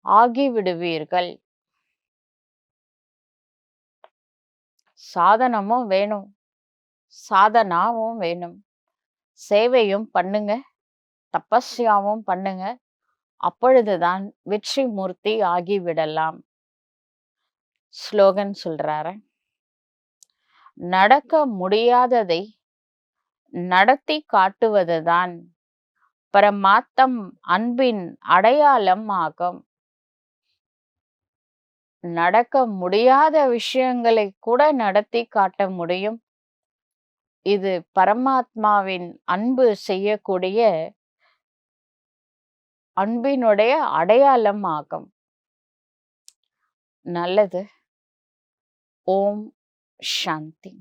ஆகிவிடுவீர்கள். சாதனமும் வேணும், சாதனாவும் வேணும். சேவையும் பண்ணுங்க, தபஸ்யாவும் பண்ணுங்க. அப்பொழுதுதான் வெற்றி மூர்த்தி ஆகிவிடலாம். ஸ்லோகன் சொல்றாரு, நடக்க முடியாததை நடத்தி காட்டுவதுதான் பரமாத்தம் அன்பின் அடையாளம் ஆகும். நடக்க முடியாத விஷயங்களை கூட நடத்தி காட்ட முடியும். இது பரமாத்மாவின் அன்பு செய்யக்கூடிய அன்பினுடைய அடையாளம் ஆகும். நல்லது. ஓம் சாந்தி.